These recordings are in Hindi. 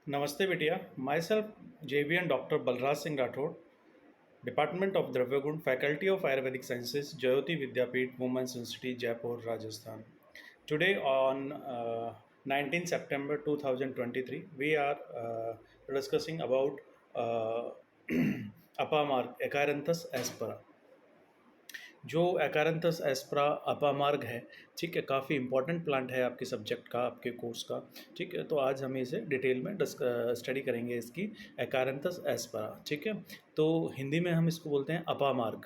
नमस्ते बिटिया। Myself JVN doctor Balraj Singh Rathore, department of Dravyaguna, faculty of Ayurvedic sciences, Jyoti Vidyapeeth, women's institute, Jaipur, Rajasthan. Today on 19 September 2023, we are discussing about Apamarg Achyranthes aspera. जो एकारंथस एस्परा अपामार्ग है, ठीक है, काफ़ी इंपॉर्टेंट प्लांट है आपके सब्जेक्ट का, आपके कोर्स का, ठीक है. तो आज हम इसे डिटेल में स्टडी करेंगे इसकी एकारंथस एस्परा, ठीक है. तो हिंदी में हम इसको बोलते हैं अपामार्ग.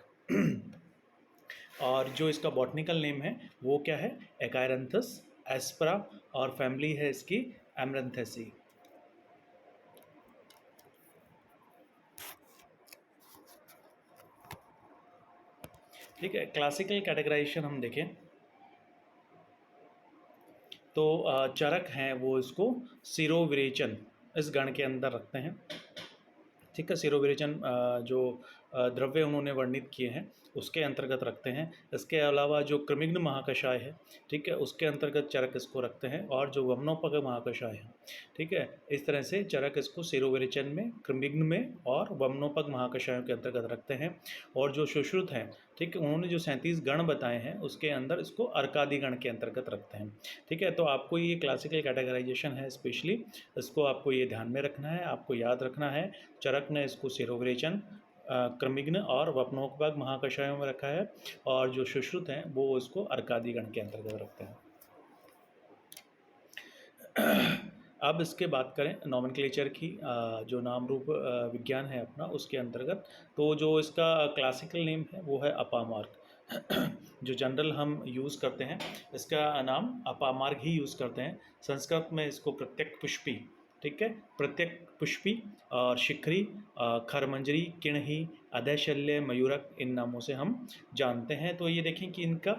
और जो इसका बॉटनिकल नेम है वो क्या है, एकारंथस एस्परा, और फैमिली है इसकी एमरंथेसी. ठीक है. क्लासिकल कैटेगराइजेशन हम देखें तो चरक हैं वो इसको सिरोविरेचन इस गण के अंदर रखते हैं, ठीक है. सिरोविरेचन जो द्रव्य उन्होंने वर्णित किए हैं उसके अंतर्गत रखते हैं. इसके अलावा जो कृमिग्न महाकषाय है, ठीक है, उसके अंतर्गत चरक इसको रखते हैं, और जो वमनोपग महाकषाय है, ठीक है, इस तरह से चरक इसको सिरोविरेचन में, कृमिग्न में और वमनोपग महाकषायों के अंतर्गत रखते हैं. और जो सुश्रुत हैं, ठीक है, उन्होंने जो 37 गण बताए हैं उसके अंदर इसको अर्कादि गण के अंतर्गत रखते हैं, ठीक है. तो आपको ये क्लासिकल कैटेगराइजेशन है, स्पेशली इसको आपको ये ध्यान में रखना है, आपको याद रखना है. चरक ने इसको सिरोविरेचन, कृमिग्न और वपनोपग महाकषायों में रखा है, और जो सुश्रुत हैं वो इसको अर्कादि गण के अंतर्गत रखते हैं. अब इसके बात करें नॉमेनक्लेचर की, जो नाम रूप विज्ञान है अपना, उसके अंतर्गत तो जो इसका क्लासिकल नेम है वो है अपामार्ग. जो जनरल हम यूज़ करते हैं इसका नाम अपामार्ग ही यूज़ करते हैं. संस्कृत में इसको प्रत्यक पुष्पी, ठीक है, प्रत्यक पुष्पी और शिखरी, खरमंजरी, किणही, अधैशल्य, मयूरक, इन नामों से हम जानते हैं. तो ये देखें कि इनका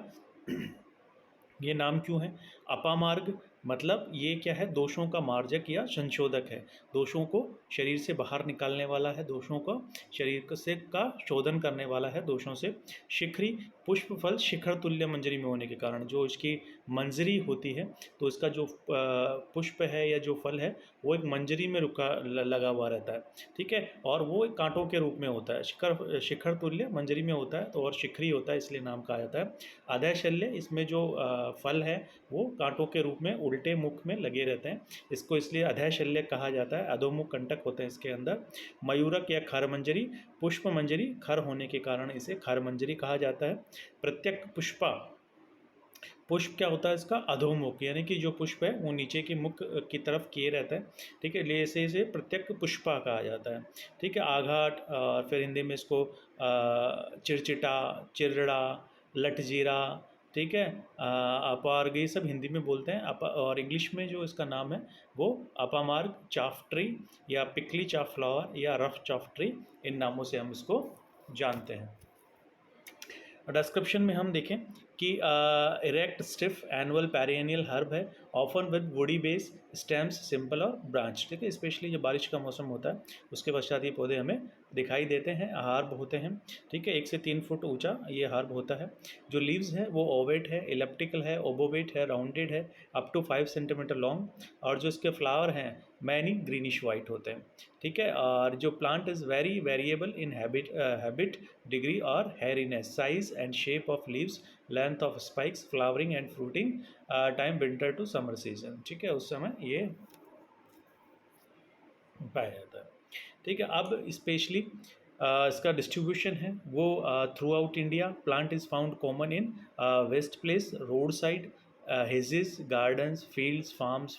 ये नाम क्यों है. अपामार्ग मतलब ये क्या है, दोषों का मार्जक या संशोधक है, दोषों को शरीर से बाहर निकालने वाला है, दोषों का शरीर से का शोधन करने वाला है दोषों से. शिखरी, पुष्प फल शिखर तुल्य मंजरी में होने के कारण जो इसकी मंजरी होती है, तो इसका जो पुष्प है या जो फल है वो एक मंजरी में लगा हुआ रहता है, ठीक है, और वो एक कांटों के रूप में होता है. शिखर तुल्य मंजरी में होता है तो, और शिखरी होता है इसलिए नाम कहा जाता है. अधैशल्य, इसमें जो फल है वो कांटों के रूप में उल्टे मुख में लगे रहते हैं, इसको इसलिए अधैशल्य कहा जाता है. अधोमुख कंटक होते हैं इसके अंदर. मयूरक या खरमंजरी, पुष्प मंजरी, खर होने के कारण इसे खरमंजरी कहा जाता है. प्रत्यक पुष्पा, पुष्प क्या होता है इसका, अधोमुख, यानी कि जो पुष्प है वो नीचे के मुख की तरफ किए रहता है, ठीक है, लिए इसे प्रत्यक पुष्पा कहा जाता है, ठीक है. आघाट, और फिर हिंदी में इसको चिरचिटा, चिरड़ा, लटजीरा, ठीक है, अपार्ग, ये सब हिंदी में बोलते हैं. और इंग्लिश में जो इसका नाम है वो अपामार्ग, चाफ ट्री, या पिकली चाफ फ्लावर, या रफ चाफ ट्री, इन नामों से हम इसको जानते हैं. डिस्क्रिप्शन में हम देखें कि इरेक्ट स्टिफ एनुअल पेरिएनियल हर्ब है, often with woody base, stems simple और ब्रांच, ठीक है. स्पेशली जब बारिश का मौसम होता है उसके पश्चात ये पौधे हमें दिखाई देते हैं, हर्ब होते हैं, ठीक है. 1 से 3 फुट ऊंचा ये हर्ब होता है. जो लीव्स है वो ओवेट है, इलेप्टिकल है, ओबोवेट है, राउंडेड है, अप टू 5 सेंटीमीटर लॉन्ग, और जो इसके फ्लावर हैं मैनी ग्रीनिश वाइट होते हैं, ठीक है. और जो plant is very variable in habit, degree और hairiness, size and shape of leaves, length of spikes, flowering and fruiting time winter to summer season, ठीक है, उस समय ये पाया जाता है, ठीक है. अब स्पेशली इसका डिस्ट्रीब्यूशन है वो throughout India. Plant is found common in waste place, roadside, hedges, gardens, fields, farms,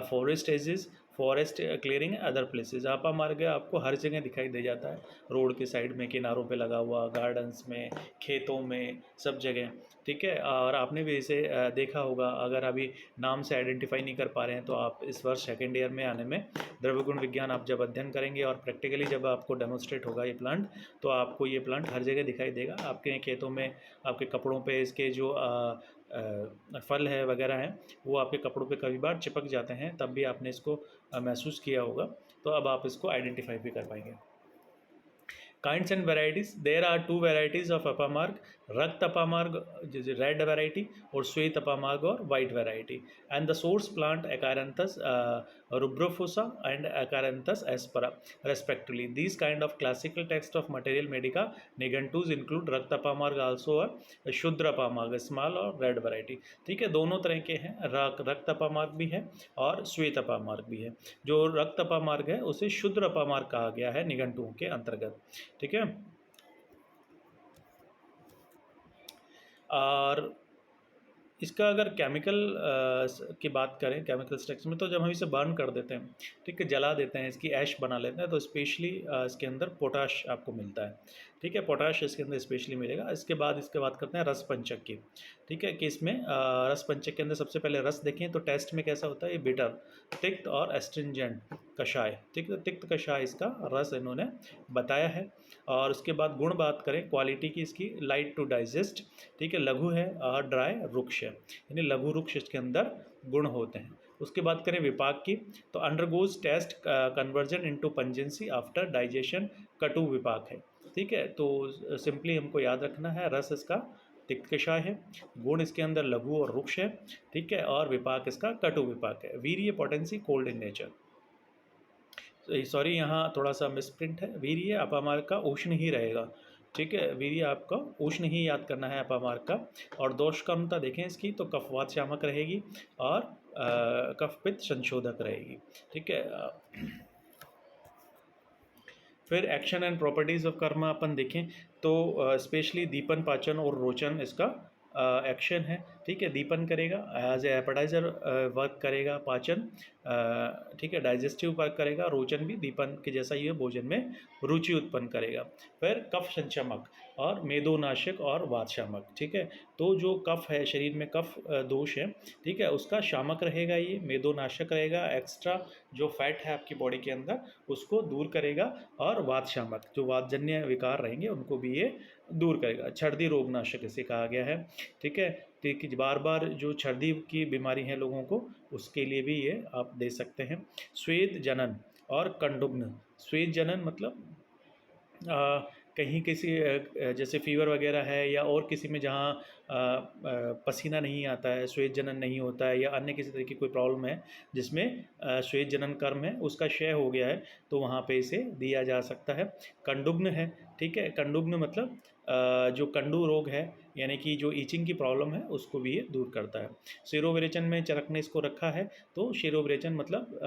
forest edges, forest clearing, other places. Apamarg आपको हर जगह दिखाई दे जाता है, रोड के साइड में, किनारों पे लगा हुआ, गार्डन्स में, खेतों में, सब जगह, ठीक है. और आपने भी इसे देखा होगा. अगर अभी नाम से आइडेंटिफाई नहीं कर पा रहे हैं तो आप इस वर्ष सेकेंड ईयर में आने में द्रव्यगुण विज्ञान आप जब अध्ययन करेंगे और प्रैक्टिकली जब आपको डेमोन्स्ट्रेट होगा ये प्लांट, तो आपको ये प्लांट हर जगह दिखाई देगा. आपके खेतों में, आपके कपड़ों पे इसके जो फल है वगैरह हैं वो आपके कपड़ों पे कभी बार चिपक जाते हैं, तब भी आपने इसको महसूस किया होगा, तो अब आप इसको आइडेंटिफाई भी कर पाएंगे. Kinds and varieties. There are 2 varieties of apamarg, Rakt apamarg, red variety, or Shwet apamarg, or white variety. And the source plant Acaranthus Rubrofossa and Acaranthus aspera respectively. These kind of classical text of Materia Medica nigantus include Raktapamarg, also a Shudrapamarg, a small or red variety. ठीक है, दोनों तरह के हैं, रक्तपामार्ग भी है और श्वेतपामार्ग भी है। जो रक्तपामार्ग है उसे शुद्रपामार्ग कहा गया है निघंटुओं के अंतर्गत। ठीक है, और इसका अगर केमिकल की बात करें, केमिकल स्ट्रक्चर में, तो जब हम इसे बर्न कर देते हैं, ठीक है, जला देते हैं, इसकी ऐश बना लेते हैं, तो स्पेशली इसके अंदर पोटाश आपको मिलता है। ठीक है, पोटाश इसके अंदर स्पेशली मिलेगा। इसके बात करते हैं रस पंचक की। ठीक है, कि इसमें रस पंचक के अंदर सबसे पहले रस देखें तो टेस्ट में कैसा होता है, ये बिटर, तिक्त और एस्ट्रिंजेंट कषाय। ठीक है, तिक्त कषाय इसका रस इन्होंने बताया है। और उसके बाद गुण बात करें क्वालिटी की, इसकी लाइट टू डाइजेस्ट, ठीक है, लघु है और ड्राई रुक्ष है, यानी लघु रुक्ष इसके अंदर गुण होते हैं। उसके बाद करें विपाक की, तो undergoes taste conversion into pungency after digestion, कटु विपाक है। ठीक है, तो सिंपली हमको याद रखना है, रस इसका तिक्त कषाय है, गुण इसके अंदर लघु और रुक्ष है, ठीक है, और विपाक इसका कटु विपाक है। वीर्य potency cold in nature, sorry यहाँ थोड़ा सा मिसप्रिंट है, वीर्य अपामार्ग का उष्ण ही रहेगा। ठीक है, वीर्य आपका उष्ण ही याद करना है अपामार्ग का। और दोष कमता देखें इसकी, तो कफवात शामक रहेगी और कफ पित्त संशोधक रहेगी। ठीक है, फिर action and properties of karma अपन देखें तो स्पेशली दीपन, पाचन और रोचन इसका एक्शन है। ठीक है, दीपन करेगा, एज ए एपेटाइजर वर्क करेगा, पाचन ठीक है डाइजेस्टिव वर्क करेगा, रोचन भी दीपन के जैसा ही है, भोजन में रुचि उत्पन्न करेगा। फिर कफ संशमक और मेदोनाशक और वातशामक। ठीक है, तो जो कफ है शरीर में, कफ दोष है, ठीक है, उसका शामक रहेगा, ये मेदोनाशक रहेगा, एक्स्ट्रा जो फैट है आपकी बॉडी के अंदर उसको दूर करेगा। और वातशामक, जो वातजन्य विकार रहेंगे उनको भी ये दूर करेगा। छर्दी रोगनाशक इसे कहा गया है। ठीक है, कि बार बार जो छर्दी की बीमारी है लोगों को, उसके लिए भी ये आप दे सकते हैं। श्वेत जनन और कंडुग्न। श्वेत जनन मतलब कहीं किसी जैसे फीवर वगैरह है या और किसी में जहाँ पसीना नहीं आता है, श्वेत जनन नहीं होता है, या अन्य किसी तरह की कोई प्रॉब्लम है जिसमें श्वेत जनन कर्म है उसका क्षय हो गया है, तो वहाँ पे इसे दिया जा सकता है। कंडुग्न है। ठीक है, कंडुग्न मतलब जो कंडू रोग है, यानी कि जो ईचिंग की प्रॉब्लम है उसको भी ये दूर करता है। शिरोविरेचन में चरक ने इसको रखा है, तो शिरोविरेचन मतलब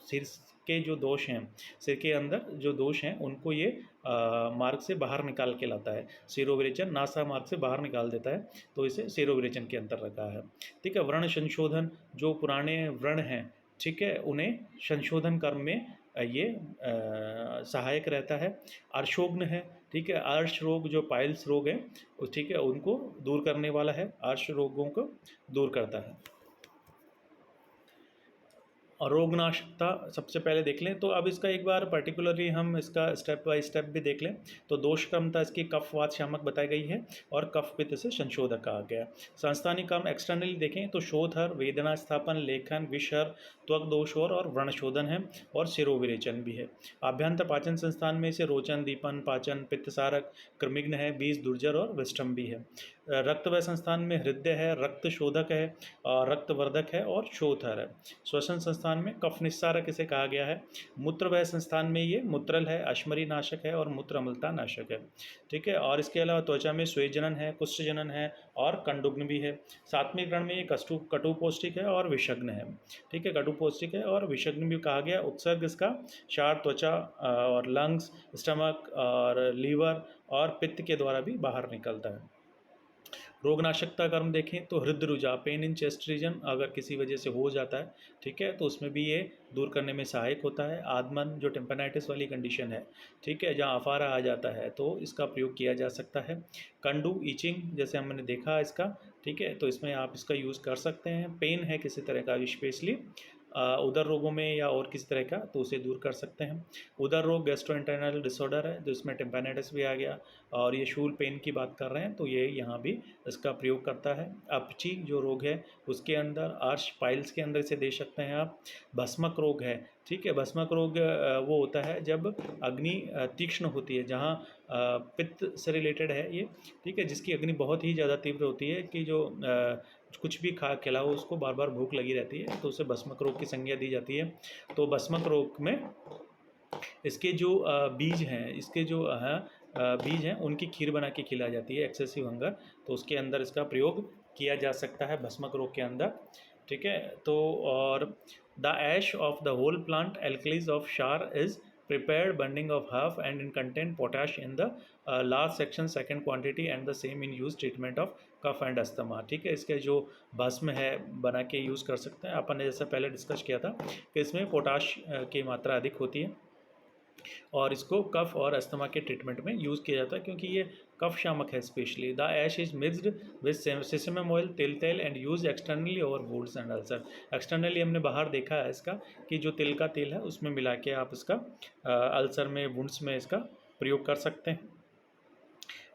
सिर के जो दोष हैं, सिर के अंदर जो दोष हैं उनको ये मार्ग से बाहर निकाल के लाता है। शिरोविरेचन नासा मार्ग से बाहर निकाल देता है, तो इसे शिरोविरेचन के अंतर रखा है। ठीक है, व्रण संशोधन, जो पुराने व्रण हैं, ठीक है, उन्हें संशोधन कर्म में ये सहायक रहता है। अर्शोग्न है। ठीक है, अर्श रोग जो पाइल्स रोग हैं, ठीक है, उनको दूर करने वाला है, अर्श रोगों को दूर करता है। और रोगनाशकता सबसे पहले देख लें, तो अब इसका एक बार पर्टिकुलरली हम इसका स्टेप बाय स्टेप भी देख लें। तो दोष क्रमता इसकी कफवात शामक बताई गई है और कफ पित्त से संशोधक कहा गया है। संस्थानिक काम एक्सटर्नली देखें तो शोधहर, वेदना स्थापन, लेखन, विषहर, त्वक दोषोर और व्रणशोधन है, और शिरोविरेचन भी है। आभ्यंतर पाचन संस्थान में इसे रोचन, दीपन, पाचन, पित्तसारक, क्रमिग्न है, बीज, दुर्जर और विष्टम भी है। रक्तवय संस्थान में हृदय है, रक्त शोधक है और रक्तवर्धक है और शोधहर है। श्वसन संस्थान में कफ निस्सारक इसे कहा गया है। मूत्रवय संस्थान में ये मूत्रल है, अश्मरी नाशक है और मूत्र अम्लता नाशक है। ठीक है, और इसके अलावा त्वचा में श्वेत जनन है, कुष्ठ जनन है और कंडुग्न भी है। सातवें गण में ये कटु पौष्टिक है और विषग्न है। ठीक है, कटु पौष्टिक है और विषग्न भी कहा गया। उत्सर्ग इसका क्षार त्वचा और लंग्स, स्टमक और लीवर और पित्त के द्वारा भी बाहर निकलता है। रोगनाशकता कर्म देखें तो हृदय पेन इन चेस्ट रीजन अगर किसी वजह से हो जाता है, ठीक है, तो उसमें भी ये दूर करने में सहायक होता है। आदमन जो टेम्पेनाइटिस वाली कंडीशन है, ठीक है, जहाँ अफारा आ जाता है, तो इसका प्रयोग किया जा सकता है। कंडू ईचिंग जैसे हमने देखा इसका, ठीक है, तो इसमें आप इसका यूज़ कर सकते हैं। पेन है किसी तरह का स्पेशली उदर रोगों में या और किसी तरह का, तो उसे दूर कर सकते हैं। उदर रोग गैस्ट्रोइंटेस्टाइनल डिसऑर्डर है, जो इसमें टेम्पेनाइटिस भी आ गया, और ये शूल पेन की बात कर रहे हैं, तो ये यहाँ भी इसका प्रयोग करता है। अपची जो रोग है उसके अंदर, आर्श पाइल्स के अंदर इसे दे सकते हैं आप। भस्मक रोग है, ठीक है, भस्मक रोग वो होता है जब अग्नि तीक्ष्ण होती है, जहाँ पित्त से रिलेटेड है ये, ठीक है, जिसकी अग्नि बहुत ही ज़्यादा तीव्र होती है कि जो कुछ भी खिलाओ उसको, बार बार भूख लगी रहती है, तो उसे भस्मक रोग की संज्ञा दी जाती है। तो भस्मक रोग में इसके जो बीज हैं, इसके जो बीज हैं उनकी खीर बना के खिलाई जाती है, एक्सेसिव हंगर, तो उसके अंदर इसका प्रयोग किया जा सकता है भस्मक रोग के अंदर। ठीक है, तो और the ash of the whole plant alkalis of शार is prepared burning of half and in content potash in the last section second quantity and the same in use treatment of cough and asthma. ठीक है, इसके जो भस्म है बना के यूज़ कर सकते हैं। अपन ने जैसा पहले डिस्कस किया था कि इसमें पोटाश की मात्रा अधिक होती है और इसको कफ और अस्थमा के ट्रीटमेंट में यूज़ किया जाता है, क्योंकि ये कफ शामक है especially. The ash is mixed with sesame oil, तेल and use externally over wounds and ulcer. Externally हमने बाहर देखा है इसका कि जो तिल का तेल है उसमें मिला के आप इसका अल्सर में, वुंड्स में इसका प्रयोग कर सकते हैं।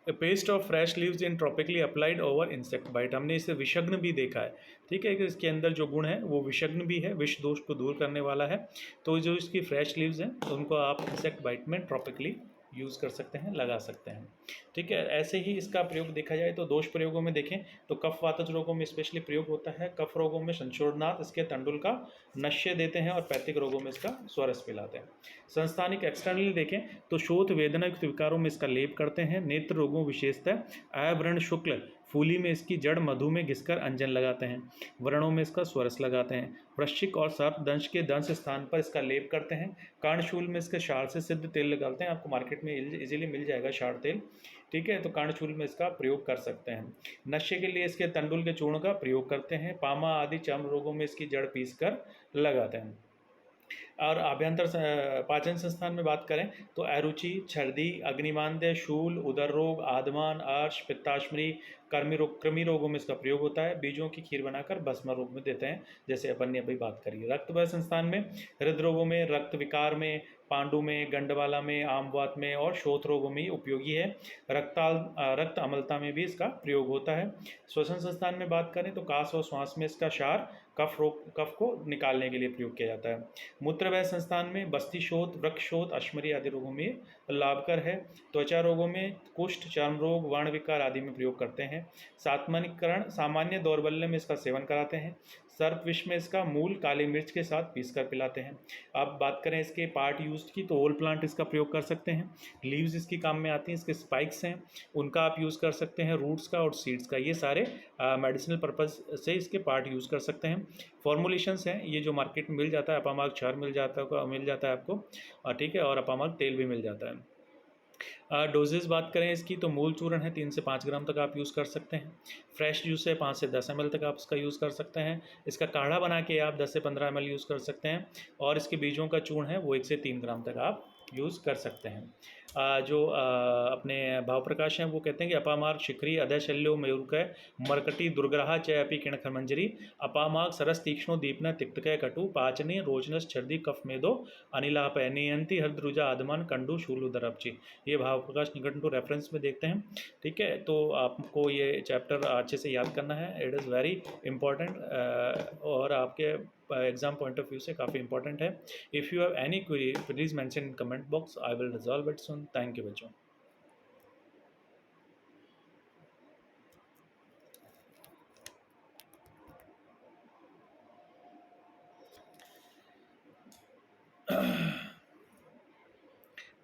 A paste of fresh leaves in topically applied over insect bite, हमने इसे विषग्न भी देखा है। ठीक है, कि इसके अंदर जो गुण है वो विषग्न भी है, विष दोष को दूर करने वाला है। तो जो इसकी फ्रेश लीव्स हैं तो उनको आप इंसेक्ट बाइट में ट्रॉपिकली यूज़ कर सकते हैं, लगा सकते हैं। ठीक है, ऐसे ही इसका प्रयोग देखा जाए तो दोष प्रयोगों में देखें तो कफ वातज रोगों में स्पेशली प्रयोग होता है। कफ रोगों में संशोधनार्थ इसके तंडुल का नश्य देते हैं और पैथिक रोगों में इसका स्वरस पिलाते हैं। संस्थानिक एक्सटर्नली देखें तो शोथ वेदना युक्त विकारों में इसका लेप करते हैं। नेत्र रोगों विशेषतः आयव्रण शुक्ल फूली में इसकी जड़ मधु में घिसकर अंजन लगाते हैं। व्रणों में इसका स्वरस लगाते हैं। वृश्चिक और सर्प दंश के दंश स्थान पर इसका लेप करते हैं। कर्णशूल में इसके शार से सिद्ध तेल लगाते हैं, आपको मार्केट में इजीली मिल जाएगा शार तेल। ठीक है, तो कर्णशूल में इसका प्रयोग कर सकते हैं। नशे के लिए इसके तंडुल के चूर्ण का प्रयोग करते हैं। पामा आदि चर्म रोगों में इसकी जड़ पीस कर लगाते हैं। और आभ्यंतर पाचन संस्थान में बात करें तो अरुचि, छर्दी, अग्निमांद्य, शूल, उदर रोग, आदमान, अर्श, पित्ताश्मरी, कृमि रोगों में इसका प्रयोग होता है। बीजों की खीर बनाकर भस्म रोग में देते हैं, जैसे अपन ने अभी बात करी। रक्त वह संस्थान में हृदरोगों में, रक्त विकार में, पांडु में, गंडवाला में, आमवात में और शोथ रोगों में उपयोगी है। रक्त अम्लता में भी इसका प्रयोग होता है। श्वसन संस्थान में बात करें तो कास और श्वास में इसका क्षार कफ को निकालने के लिए प्रयोग किया जाता है। मूत्रवय संस्थान में बस्ती शोथ, वृक्क शोथ, अश्मरी आदि रोगों में लाभकर है। त्वचा रोगों में कुष्ठ, चर्म रोग, वर्ण विकार आदि में प्रयोग करते हैं। सात्मनिकरण सामान्य दौर्बल्य में इसका सेवन कराते हैं। सर्प विष में इसका मूल काली मिर्च के साथ पीसकर पिलाते हैं। अब बात करें इसके पार्ट यूज की तो होल प्लांट इसका प्रयोग कर सकते हैं। लीव्स इसकी काम में आती हैं, इसके स्पाइक्स हैं उनका आप यूज़ कर सकते हैं, रूट्स का और सीड्स का, ये सारे मेडिसिनल पर्पज़ से इसके पार्ट यूज़ कर सकते हैं। फॉर्मुलेशंस हैं, ये जो मार्केट में मिल जाता है, अपामार्ग क्षार मिल जाता है आपको, ठीक है, और अपामार्ग तेल भी मिल जाता है। डोजेज बात करें इसकी तो मूल चूर्ण है 3 से 5 ग्राम तक आप यूज़ कर सकते हैं। फ्रेश जूस है 5 से 10 ml तक आप इसका यूज़ कर सकते हैं। इसका काढ़ा बना के आप 10 से 15 ml यूज़ कर सकते हैं। और इसके बीजों का चूर्ण है वो 1 से 3 ग्राम तक आप यूज़ कर सकते हैं। जो अपने भाव प्रकाश हैं वो कहते हैं कि अपामार्ग शिखरी अधशल्यो मयूरकय मरकटी दुर्ग्रहा च अपि किणखमंजरी अपामार्ग सरस तीक्ष्णो दीपन तिक्तकय कटु पाचने रोचनस छर्दी कफ मेदो अनिलापय नियंती हृद्रुजा आदमन कंडू शूलुदरपची। ये भाव प्रकाश निकटन टू रेफरेंस में देखते हैं। ठीक है, तो आपको ये चैप्टर अच्छे से याद करना है, इट इज़ वेरी इंपॉर्टेंट और आपके एग्जाम पॉइंट ऑफ व्यू से काफ़ी इंपॉर्टेंट है। If you have any query please mention in comment box, I will resolve it soon. Thank you बच्चों।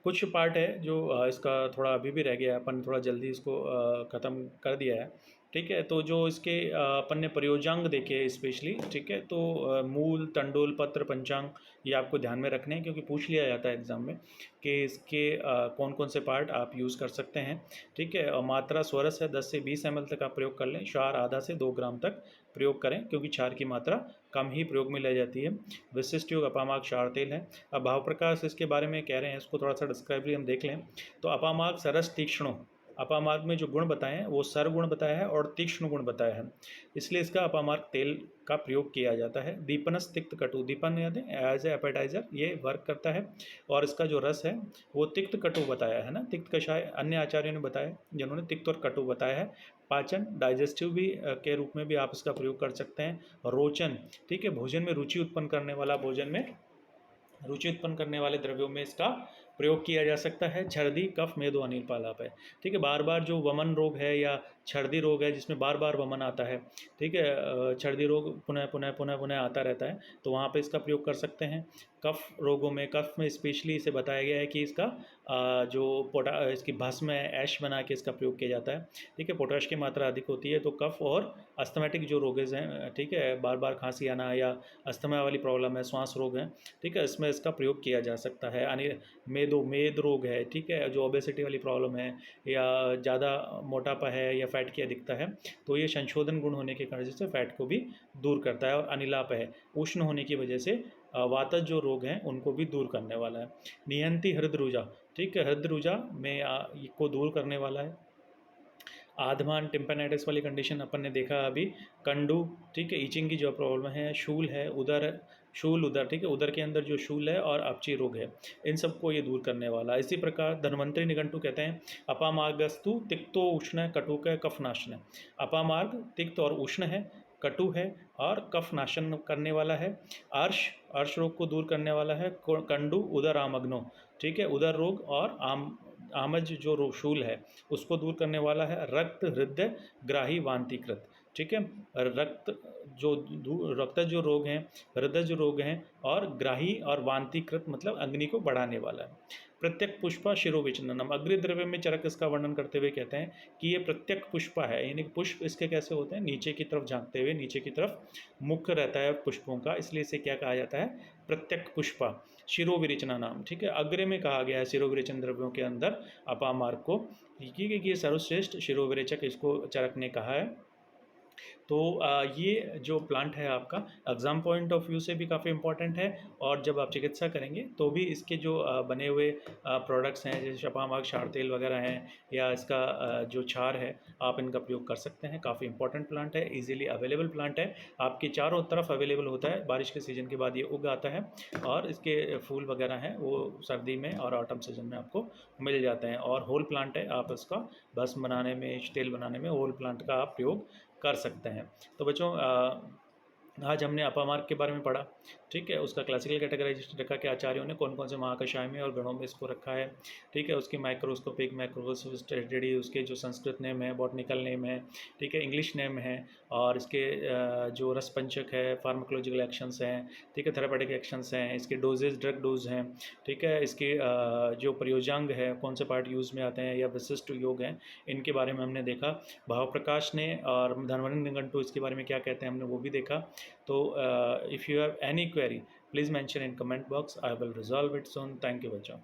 कुछ पार्ट है जो इसका थोड़ा अभी भी रह गया है, अपन थोड़ा जल्दी इसको ख़त्म कर दिया है। ठीक है, तो जो इसके अपन ने प्रयोजांग देखे स्पेशली, ठीक है, तो मूल, तंडुल, पत्र, पंचांग ये आपको ध्यान में रखने हैं, क्योंकि पूछ लिया जाता है एग्ज़ाम में कि इसके कौन कौन से पार्ट आप यूज़ कर सकते हैं। ठीक है, और मात्रा स्वरस है 10 से 20 ml तक आप प्रयोग कर लें। क्षार आधा से 2 ग्राम तक प्रयोग करें, क्योंकि क्षार की मात्रा कम ही प्रयोग में लाई जाती है। विशिष्ट योग अपामार्ग क्षार तेल है। अब भाव प्रकाश इसके बारे में कह रहे हैं, इसको थोड़ा सा डिस्क्राइबली हम देख लें। तो अपामार्ग सरस तीक्ष्णों, अपामार्ग में जो गुण बताए हैं वो सर गुण बताया है और तीक्ष्ण गुण बताया है, इसलिए इसका अपामार्ग तेल का प्रयोग किया जाता है। दीपनस तिक्त कटु, दीपन याद है एज ए एपेटाइजर ये वर्क करता है। और इसका जो रस है वो तिक्त कटु बताया है ना, तिक्त कषाय अन्य आचार्यों ने बताया जिन्होंने तिक्त और कटु बताया है। पाचन डाइजेस्टिव भी के रूप में भी आप इसका प्रयोग कर सकते हैं। रोचन, ठीक है, भोजन में रुचि उत्पन्न करने वाला, भोजन में रुचि उत्पन्न करने वाले द्रव्यों में इसका प्रयोग किया जा सकता है। छर्दी, कफ, मेदो, अनिल, पालाप है। ठीक है, बार बार जो वमन रोग है या छर्दी रोग है जिसमें बार बार वमन आता है, ठीक है, छर्दी रोग पुनः पुनः पुनः पुनः आता रहता है, तो वहाँ पे इसका प्रयोग कर सकते हैं। कफ रोगों में, कफ में स्पेशली इसे बताया गया है कि इसका जो इसकी भस्म है, ऐश बना के इसका प्रयोग किया जाता है। ठीक है, पोटाश की मात्रा अधिक होती है तो कफ और अस्थमेटिक जो रोगेज हैं, ठीक है, बार बार खांसी आना या अस्थमा वाली प्रॉब्लम है, श्वास रोग है, ठीक है, इसमें इसका प्रयोग किया जा सकता है। यानी मेद रोग है, ठीक है, जो ओबेसिटी वाली प्रॉब्लम है या ज़्यादा मोटापा है या फैट की अधिकता है, तो ये संशोधन गुण होने के कारण से फैट को भी दूर करता है। और अनिलाप है, उष्ण होने की वजह से वातज जो रोग हैं उनको भी दूर करने वाला है। नियंती हृदय, ठीक है, हृदय में को दूर करने वाला है। आधमान टिम्पेनाइटिस वाली कंडीशन अपन ने देखा अभी। कंडू, ठीक है, ईचिंग की जो प्रॉब्लम है। शूल है, उदर, ठीक है, उदर के अंदर जो शूल है और अपची रोग है, इन सबको ये दूर करने वाला है। इसी प्रकार धन्वंतरी निघंटु कहते हैं अपामार्गस्तु तिक्तो उष्ण कटुक कफनाशन। अपामार्ग तिक्त और उष्ण है, कटु है और कफ नाशन करने वाला है। अर्श रोग को दूर करने वाला है। कंडू उदर आमग्नो, ठीक है, उदर रोग और आमज जो शूल है उसको दूर करने वाला है। रक्त, हृदय, ग्राही, वांतिकृत, ठीक है, रक्त जो रोग हैं, हृदय जो रोग हैं और ग्राही और वांतिकृत मतलब अग्नि को बढ़ाने वाला है। प्रत्यक पुष्पा शिरोविचननम, अग्नि द्रव्य में चरक इसका वर्णन करते हुए कहते हैं कि ये प्रत्यक पुष्पा है, यानी कि पुष्प इसके कैसे होते हैं, नीचे की तरफ झांकते हुए, नीचे की तरफ मुख रहता है पुष्पों का, इसलिए इसे क्या कहा जाता है, प्रत्यक पुष्पा। शिरोविरेचना नाम, ठीक है, अग्र में कहा गया है शिरोविरेचन द्रव्यों के अंदर अपामार्ग को, ठीक है, कि ये सर्वश्रेष्ठ शिरोविरेचक इसको चरक ने कहा है। तो ये जो प्लांट है आपका एग्ज़ाम पॉइंट ऑफ व्यू से भी काफ़ी इंपॉर्टेंट है, और जब आप चिकित्सा करेंगे तो भी इसके जो बने हुए प्रोडक्ट्स हैं जैसे शपामार्ग, क्षार तेल वगैरह हैं, या इसका जो क्षार है आप इनका प्रयोग कर सकते हैं। काफ़ी इंपॉर्टेंट प्लांट है, इजीली अवेलेबल प्लांट है, आपके चारों तरफ अवेलेबल होता है। बारिश के सीज़न के बाद ये उग आता है और इसके फूल वगैरह हैं वो सर्दी में और ऑटम सीजन में आपको मिल जाते हैं। और होल प्लांट है, आप इसका भस्म बनाने में, तेल बनाने में होल प्लांट का आप प्रयोग कर सकते हैं। तो बच्चों आज हमने अपामार्ग के बारे में पढ़ा, ठीक है, उसका क्लासिकल कैटेगराइजेशन रखा कि आचार्यों ने कौन कौन से महाकषाय में और गणों में इसको रखा है, ठीक है, उसकी माइक्रोस्कोपिक, माइक्रोस्कोपिक स्टडी, उसके जो संस्कृत नेम है, बॉटनिकल नेम है, ठीक है, इंग्लिश नेम है, और इसके जो रसपंचक है, फार्माकोलॉजिकल एक्शंस हैं, ठीक है, थेरापेटिक एक्शंस हैं, इसके डोजेज, ड्रग डोज हैं, ठीक है, इसके जो प्रयोजांग है, कौन से पार्ट यूज़ में आते हैं या विशिष्ट योग हैं, इनके बारे में हमने देखा। भाव प्रकाश ने और धन्वंतरि निघंटु इसके बारे में क्या कहते हैं हमने वो भी देखा। तो if you have any query, please mention in comment box. I will resolve it soon. Thank you बच्चों।